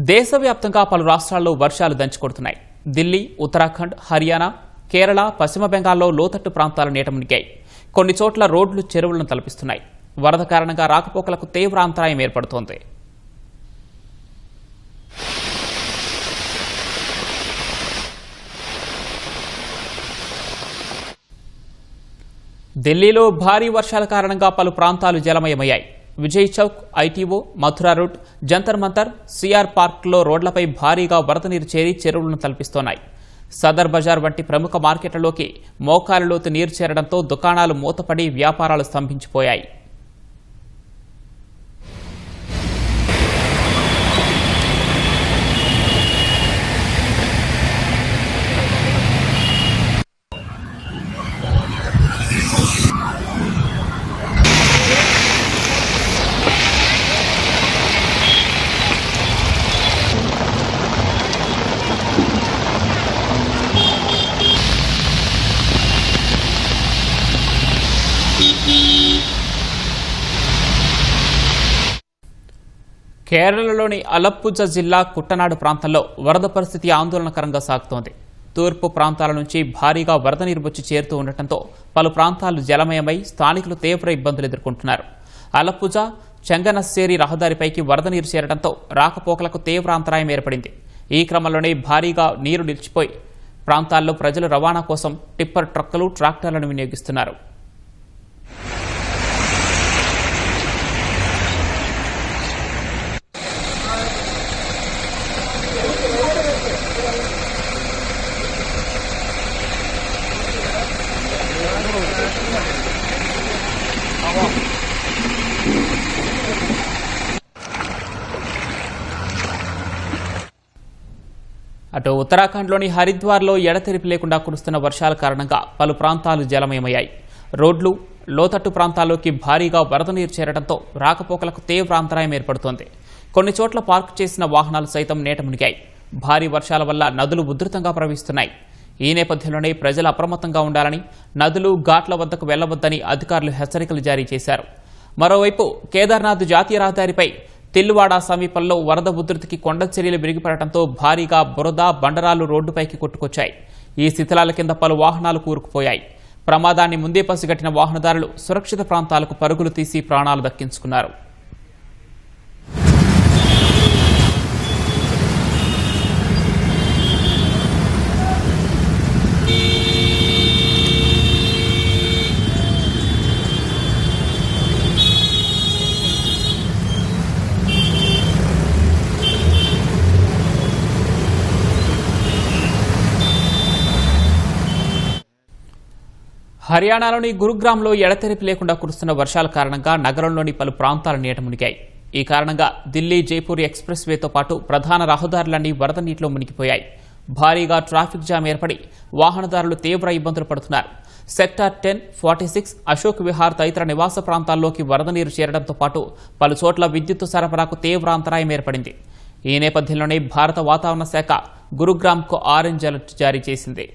దేశవ్యాప్తంగా పలు రాష్ట్రాల్లో వర్షాలు దంచుకొడుతున్నాయి. దిల్లీ, ఉత్తరాఖండ్, హర్యానా, కేరళ, పశ్చిమ బెంగాల్లో లోతట్టు ప్రాంతాలు నీట మునిగాయి. కొన్ని చోట్ల రోడ్లు, చెరువులను తలపిస్తున్నాయి. వరద కారణంగా రాకపోకలకు తీవ్ర అంతరాయం ఏర్పడుతోంది. ఢిల్లీలో భారీ వర్షాల కారణంగా పలు ప్రాంతాలు జలమయమయ్యాయి. Vijay Chowk, ITO, Mathura route, Jantar Mantar, CR పార్క్లో రోడ్లపై భారీగా వరద నీరు చేరి చెరువులను తలపిస్తున్నాయి. సదర్ బజార్ వంటి ప్రముఖ మార్కెట్లలోకి మోకాలులోతు నీరు చేరడంతో దుకాణాలు మూతపడి వ్యాపారాలు స్తంభించిపోయాయి. కేరళలోని అలప్పుజ జిల్లా కుట్టనాడు ప్రాంతంలో వరద పరిస్థితి ఆందోళనకరంగా సాగుతోంది. తూర్పు ప్రాంతాల నుంచి భారీగా వరద నీరు వచ్చి చేరుతూ ఉండటంతో పలు ప్రాంతాలు జలమయమై స్థానికులు తీవ్ర ఇబ్బందులు ఎదుర్కొంటున్నారు. అలప్పుజ చెంగనస్సేరి రహదారిపైకి వరద నీరు చేరడంతో రాకపోకలకు తీవ్ర అంతరాయం ఏర్పడింది. ఈ క్రమంలోనే భారీగా నీరు నిలిచిపోయి ప్రాంతాల్లో ప్రజలు రవాణా కోసం టిప్పర్ ట్రక్కులు, ట్రాక్టర్లను వినియోగిస్తున్నారు. అటు ఉత్తరాఖండ్లోని హరిద్వార్లో ఎడతెరిపి లేకుండా కురుస్తున్న వర్షాల కారణంగా పలు ప్రాంతాలు జలమయమయ్యాయి. రోడ్లు, లోతట్టు ప్రాంతాల్లోకి భారీగా వరద నీరు చేరడంతో రాకపోకలకు తీవ్ర అంతరాయం ఏర్పడుతోంది. కొన్ని చోట్ల పార్కు చేసిన వాహనాలు సైతం నీట మునిగాయి. భారీ వర్షాల వల్ల నదులు ఉధృతంగా ప్రవహిస్తున్నాయి. ఈ నేపథ్యంలోనే ప్రజలు అప్రమత్తంగా ఉండాలని, నదులు, ఘాట్ల వద్దకు వెళ్లవద్దని అధికారులు హెచ్చరికలు జారీ చేశారు. మరోవైపు కేదార్నాథ్ జాతీయ రహదారిపై తిల్లువాడ సమీపంలో వరద ఉధృతికి కొండ చర్యలు విరిగిపడటంతో భారీగా బురద, బండరాలు రోడ్డుపైకి కొట్టుకొచ్చాయి. ఈ శిథిలాల కింద పలు వాహనాలు కూరుకుపోయాయి. ప్రమాదాన్ని ముందే పసిగట్టిన వాహనదారులు సురక్షిత ప్రాంతాలకు పరుగులు తీసి ప్రాణాలు దక్కించుకున్నారు. హర్యానాలోని గురుగ్రామ్లో ఎడతెరిపి లేకుండా కురుస్తున్న వర్షాల కారణంగా నగరంలోని పలు ప్రాంతాలు నీట మునిగాయి. ఈ కారణంగా దిల్లీ, జైపూర్ ఎక్స్ప్రెస్ వేతో పాటు ప్రధాన రహదారులన్నీ వరద నీటిలో మునిగిపోయాయి. భారీగా ట్రాఫిక్ జామ్ ఏర్పడి వాహనదారులు తీవ్ర ఇబ్బందులు పడుతున్నారు. సెక్టార్ 10, 46, అశోక్ విహార్ తదితర నివాస ప్రాంతాల్లోకి వరద నీరు చేరడంతో పాటు పలు చోట్ల విద్యుత్ సరఫరాకు తీవ్ర అంతరాయం ఏర్పడింది. ఈ నేపథ్యంలోనే భారత వాతావరణ శాఖ గురుగ్రామ్కు ఆరెంజ్ అలర్ట్ జారీ చేసింది.